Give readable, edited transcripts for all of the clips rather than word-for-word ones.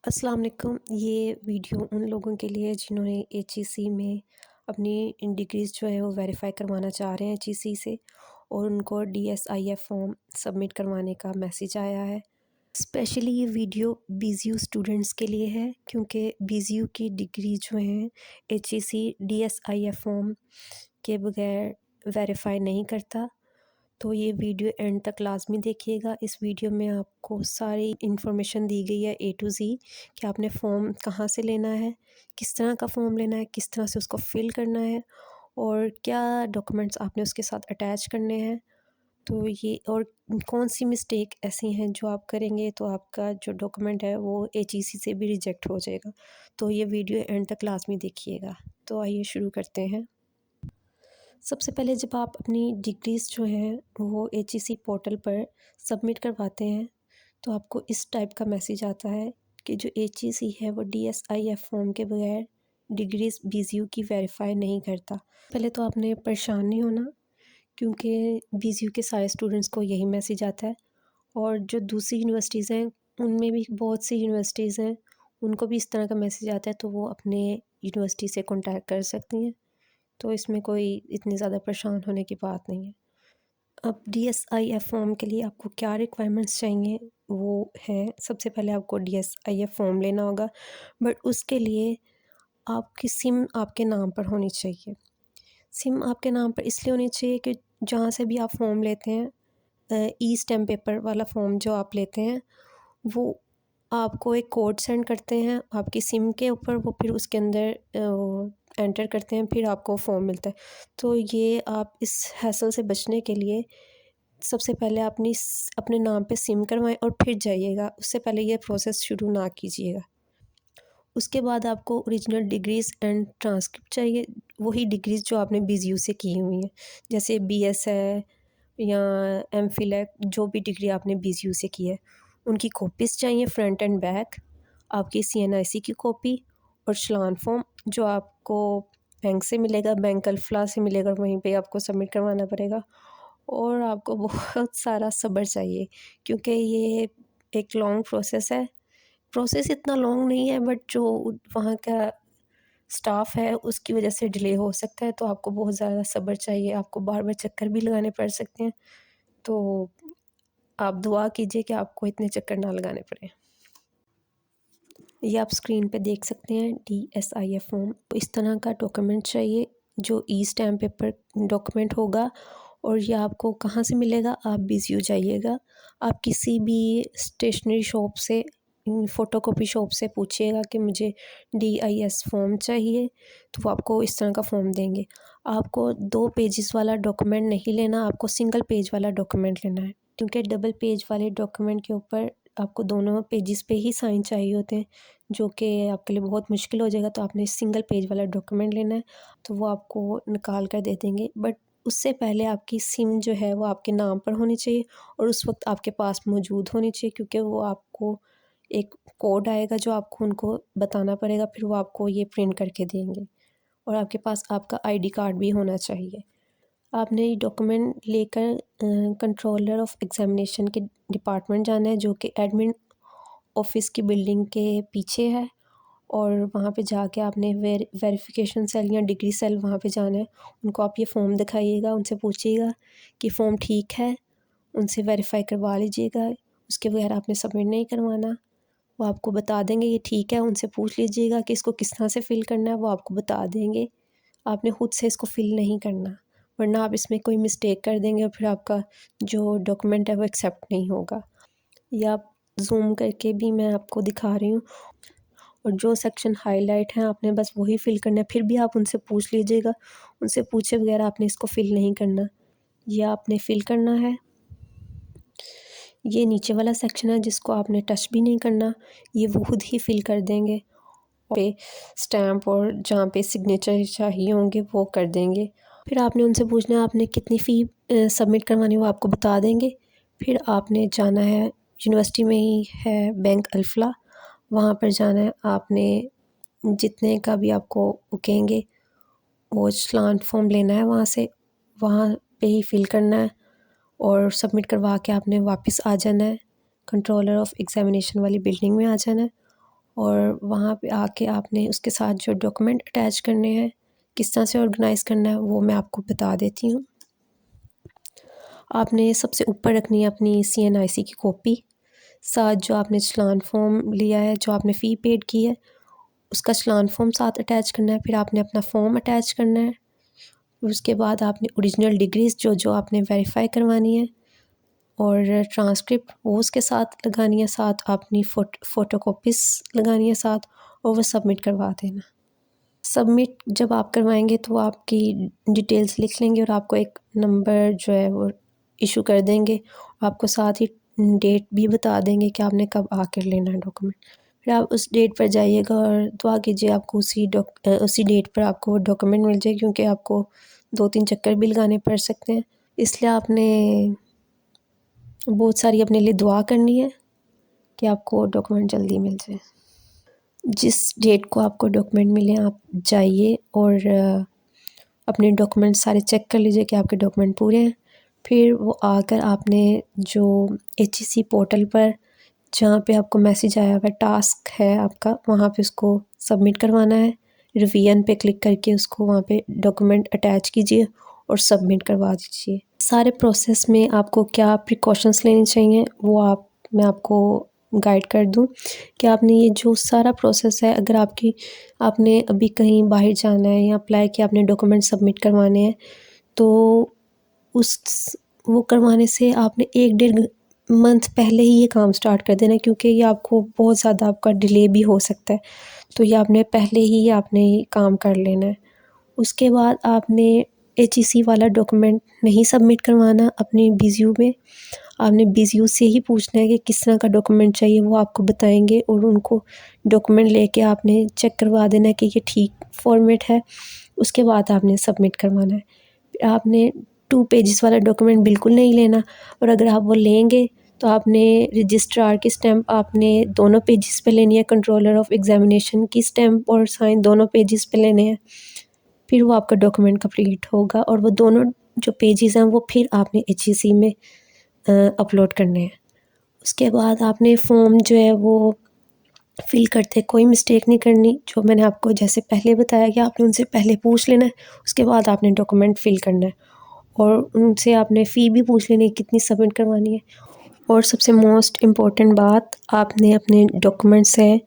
अस्सलाम वालेकुम। ये वीडियो उन लोगों के लिए है जिन्होंने एचईसी में अपनी डिग्रीज़ जो है वो वेरीफ़ाई करवाना चाह रहे हैं एचईसी से और उनको डीएसआईएफ फॉर्म सबमिट करवाने का मैसेज आया है। स्पेशली ये वीडियो बीजीयू स्टूडेंट्स के लिए है क्योंकि बीजीयू की डिग्री जो हैं एचईसी डीएसआईएफ फॉर्म के बगैर वेरीफ़ाई नहीं करता। तो ये वीडियो एंड तक लाज़मी देखिएगा। इस वीडियो में आपको सारी इन्फॉर्मेशन दी गई है ए टू ज़ी कि आपने फ़ॉर्म कहाँ से लेना है, किस तरह का फ़ॉर्म लेना है, किस तरह से उसको फ़िल करना है और क्या डॉक्यूमेंट्स आपने उसके साथ अटैच करने हैं। तो ये और कौन-सी मिस्टेक ऐसी हैं जो आप करेंगे तो आपका जो डॉक्यूमेंट है वो एचईसी से भी रिजेक्ट हो जाएगा। तो ये वीडियो एंड तक लाज़मी देखिएगा। तो आइए शुरू करते हैं। सबसे पहले जब आप अपनी डिग्रीज़ जो हैं वो एचईसी पोर्टल पर सबमिट करवाते हैं तो आपको इस टाइप का मैसेज आता है कि जो एचईसी है वो डीएसआईएफ फॉर्म के बगैर डिग्रीज़ बीजीयू की वेरीफाई नहीं करता। पहले तो आपने परेशान नहीं होना क्योंकि बीजीयू के सारे स्टूडेंट्स को यही मैसेज आता है और जो दूसरी यूनिवर्सिटीज़ हैं उनमें भी बहुत सी यूनिवर्सिटीज़ हैं उनको भी इस तरह का मैसेज आता है तो वो अपने यूनिवर्सिटी से कॉन्टैक्ट कर सकती हैं। तो इसमें कोई इतनी ज़्यादा परेशान होने की बात नहीं है। अब डीएसआईएफ फॉर्म के लिए आपको क्या रिक्वायरमेंट्स चाहिए वो है, सबसे पहले आपको डीएसआईएफ फॉर्म लेना होगा बट उसके लिए आपकी सिम आपके नाम पर होनी चाहिए। सिम आपके नाम पर इसलिए होनी चाहिए कि जहाँ से भी आप फॉर्म लेते हैं ई स्टैम्प पेपर वाला फॉर्म जो आप लेते हैं वो आपको एक कोड सेंड करते हैं आपकी सिम के ऊपर, वो फिर उसके अंदर एंटर करते हैं, फिर आपको फॉर्म मिलता है। तो ये आप इस हैसल से बचने के लिए सबसे पहले अपने नाम पे सिम करवाएं और फिर जाइएगा, उससे पहले ये प्रोसेस शुरू ना कीजिएगा। उसके बाद आपको ओरिजिनल डिग्रीज़ एंड ट्रांसक्रिप्ट चाहिए, वही डिग्रीज़ जो आपने बीजीयू से की हुई हैं, जैसे बीएस है या एमफिल है, जो भी डिग्री आपने बीजीयू से की है उनकी कॉपीज़ चाहिए फ्रंट एंड बैक, आपकी सीएनआईसी की कॉपी और चालान फॉर्म जो आपको बैंक से मिलेगा, बैंक अल्फला से मिलेगा, वहीं पे आपको सबमिट करवाना पड़ेगा। और आपको बहुत सारा सब्र चाहिए क्योंकि ये एक लॉन्ग प्रोसेस है। प्रोसेस इतना लॉन्ग नहीं है बट जो वहाँ का स्टाफ है उसकी वजह से डिले हो सकता है, तो आपको बहुत ज़्यादा सब्र चाहिए, आपको बार-बार चक्कर भी लगाने पड़ सकते हैं। तो आप दुआ कीजिए कि आपको इतने चक्कर ना लगाने पड़ें। ये आप स्क्रीन पे देख सकते हैं डीएसआईएफ फॉर्म। तो इस तरह का डॉक्यूमेंट चाहिए जो ई स्टैम्प पेपर डॉक्यूमेंट होगा और ये आपको कहाँ से मिलेगा, आप बीजीयू जाइएगा। आप किसी भी स्टेशनरी शॉप से फ़ोटोकॉपी शॉप से पूछिएगा कि मुझे डीआईएस फॉर्म चाहिए, तो वो आपको इस तरह का फॉर्म देंगे। आपको 2 पेजेस वाला डॉक्यूमेंट नहीं लेना, आपको सिंगल पेज वाला डॉक्यूमेंट लेना है क्योंकि डबल पेज वाले डॉक्यूमेंट के ऊपर आपको दोनों पेजेस पे ही साइन चाहिए होते हैं, जो कि आपके लिए बहुत मुश्किल हो जाएगा। तो आपने सिंगल पेज वाला डॉक्यूमेंट लेना है, तो वो आपको निकाल कर दे देंगे। बट उससे पहले आपकी सिम जो है वो आपके नाम पर होनी चाहिए और उस वक्त आपके पास मौजूद होनी चाहिए क्योंकि वो आपको एक कोड आएगा जो आपको उनको बताना पड़ेगा, फिर वो आपको ये प्रिंट करके देंगे और आपके पास आपका आईडी कार्ड भी होना चाहिए। आपने ये डॉक्यूमेंट लेकर कंट्रोलर ऑफ एग्ज़ामिनेशन के डिपार्टमेंट जाना है जो कि एडमिन ऑफिस की बिल्डिंग के पीछे है और वहाँ पे जाके आपने वेरिफिकेशन सेल या डिग्री सेल वहाँ पे जाना है। उनको आप ये फ़ॉर्म दिखाइएगा, उनसे पूछिएगा कि फ़ॉर्म ठीक है, उनसे वेरीफ़ाई करवा लीजिएगा, उसके बगैर आपने सबमिट नहीं करवाना। वो आपको बता देंगे ये ठीक है, उनसे पूछ लीजिएगा कि इसको किस तरह से फ़िल करना है, वो आपको बता देंगे। आपने खुद से इसको फ़िल नहीं करना, वरना आप इसमें कोई मिस्टेक कर देंगे और फिर आपका जो डॉक्यूमेंट है वो एक्सेप्ट नहीं होगा। या आप ज़ूम करके भी मैं आपको दिखा रही हूँ और जो सेक्शन हाईलाइट हैं आपने बस वही फ़िल करना है, फिर भी आप उनसे पूछ लीजिएगा, उनसे पूछे बगैर आपने इसको फ़िल नहीं करना। ये आपने फ़िल करना है। ये नीचे वाला सेक्शन है जिसको आपने टच भी नहीं करना, ये वो खुद ही फ़िल कर देंगे। पे स्टैम्प और जहाँ पे सिग्नेचर चाहिए होंगे वो कर देंगे। फिर आपने उनसे पूछना है आपने कितनी फ़ी सबमिट करवानी है, वो आपको बता देंगे। फिर आपने जाना है, यूनिवर्सिटी में ही है बैंक अल्फला, वहाँ पर जाना है। आपने जितने का भी आपको वो कहेंगे वो चालान फॉर्म लेना है वहाँ से, वहाँ पे ही फ़िल करना है और सबमिट करवा के आपने वापस आ जाना है, कंट्रोलर ऑफ एग्ज़ामिनेशन वाली बिल्डिंग में आ जाना है और वहाँ पे आके आपने उसके साथ जो डॉक्यूमेंट अटैच करने हैं, किस तरह से ऑर्गेनाइज़ करना है, वो मैं आपको बता देती हूँ। आपने सबसे ऊपर रखनी है अपनी CNIC की कॉपी, साथ जो आपने चलान फॉर्म लिया है, जो आपने फ़ी पेड की है, उसका चलान फॉर्म साथ अटैच करना है। फिर आपने अपना फॉर्म अटैच करना है। उसके बाद आपने ओरिजिनल डिग्रीज़ जो आपने वेरीफ़ाई करवानी है और ट्रांसक्रिप्ट वो उसके साथ लगानी है, साथ अपनी फ़ोटोकॉपीज़ लगानी है साथ, और वो सबमिट करवा देना। सबमिट जब आप करवाएंगे तो आपकी डिटेल्स लिख लेंगे और आपको एक नंबर जो है वो इशू कर देंगे। आपको साथ ही डेट भी बता देंगे कि आपने कब आकर लेना है डॉक्यूमेंट। फिर आप उस डेट पर जाइएगा और दुआ कीजिए आपको उसी डेट पर आपको वो डॉक्यूमेंट मिल जाए, क्योंकि आपको 2-3 चक्कर भी लगाने पड़ सकते हैं। इसलिए आपने बहुत सारी अपने लिए दुआ करनी है कि आपको डॉक्यूमेंट जल्दी मिल जाए। जिस डेट को आपको डॉक्यूमेंट मिले आप जाइए और अपने डॉक्यूमेंट सारे चेक कर लीजिए कि आपके डॉक्यूमेंट पूरे हैं। फिर वो आकर आपने जो HEC पोर्टल पर जहाँ पे आपको मैसेज आया हुआ टास्क है आपका, वहाँ पे उसको सबमिट करवाना है। रिवीजन पे क्लिक करके उसको वहाँ पे डॉक्यूमेंट अटैच कीजिए और सबमिट करवा दीजिए। सारे प्रोसेस में आपको क्या प्रिकॉशंस लेनी चाहिए वो मैं आपको गाइड कर दूँ कि आपने ये जो सारा प्रोसेस है, अगर आपने अभी कहीं बाहर जाना है या अप्लाई किया, आपने डॉक्यूमेंट सबमिट करवाने हैं, तो वो करवाने से आपने 1-1.5 मंथ पहले ही ये काम स्टार्ट कर देना, क्योंकि ये आपको बहुत ज़्यादा आपका डिले भी हो सकता है। तो ये आपने काम कर लेना है। उसके बाद आपने HEC वाला डॉक्यूमेंट नहीं सबमिट करवाना अपनी BZU में। आपने BZU से ही पूछना है कि किस तरह का डॉक्यूमेंट चाहिए, वो आपको बताएंगे और उनको डॉक्यूमेंट लेके आपने चेक करवा देना है कि ये ठीक फॉर्मेट है। उसके बाद आपने सबमिट करवाना है। आपने 2 पेजेस वाला डॉक्यूमेंट बिल्कुल नहीं लेना, और अगर आप वो लेंगे तो आपने रजिस्ट्रार की स्टैम्प आपने दोनों पेजेस पे लेनी है, कंट्रोलर ऑफ एग्जामिनेशन की स्टैम्प और साइन दोनों पेजेस पे लेने हैं। फिर वो आपका डॉक्यूमेंट कंप्लीट होगा और वो दोनों जो पेजेस हैं वो फिर आपने HEC में अपलोड करने हैं। उसके बाद आपने फॉर्म जो है वो फिल करते कोई मिस्टेक नहीं करनी। जो मैंने आपको जैसे पहले बताया कि आपने उनसे पहले पूछ लेना है, उसके बाद आपने डॉक्यूमेंट फिल करना है और उनसे आपने फ़ी भी पूछ लेनी है कितनी सबमिट करवानी है। और सबसे मोस्ट इम्पॉर्टेंट बात, आपने अपने डॉक्यूमेंट्स हैं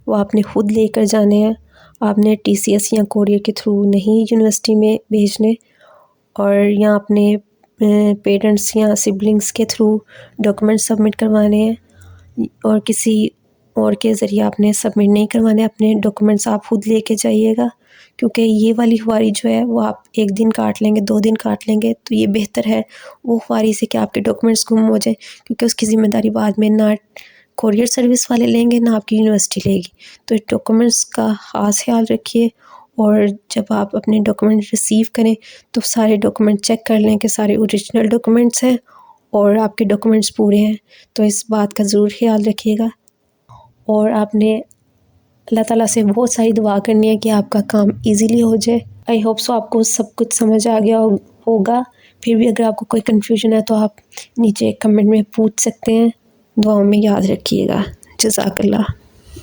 वो आपने खुद लेकर जाने हैं। आपने TCS या कोरियर के थ्रू नहीं यूनिवर्सिटी में भेजने, और या अपने पेरेंट्स या सिबलिंग्स के थ्रू डॉक्यूमेंट सबमिट करवाने हैं, और किसी और के ज़रिए आपने सबमिट नहीं करवाने। अपने डॉक्यूमेंट्स आप खुद लेके जाइएगा, क्योंकि ये वाली ख्वारी जो है वो आप 1 दिन काट लेंगे, 2 दिन काट लेंगे, तो ये बेहतर है वो ख्वारी से कि आपके डॉक्यूमेंट्स गुम हो जाए, क्योंकि उसकी ज़िम्मेदारी बाद में ना कोरियर सर्विस वाले लेंगे ना आपकी यूनिवर्सिटी लेगी। तो डॉक्यूमेंट्स का ख़ास ख्याल रखिए, और जब आप अपने डॉक्यूमेंट रिसीव करें तो सारे डॉक्यूमेंट चेक कर लें कि सारे ओरिजिनल डॉक्यूमेंट्स हैं और आपके डॉक्यूमेंट्स पूरे हैं। तो इस बात का ज़रूर ख्याल रखिएगा, और आपने अल्लाह ताला से बहुत सारी दुआ करनी है कि आपका काम इजीली हो जाए। आई होप सो आपको सब कुछ समझ आ गया होगा। फिर भी अगर आपको कोई कन्फ्यूजन है तो आप नीचे कमेंट में पूछ सकते हैं। दुआओं में याद रखिएगा। जज़ाकल्लाह।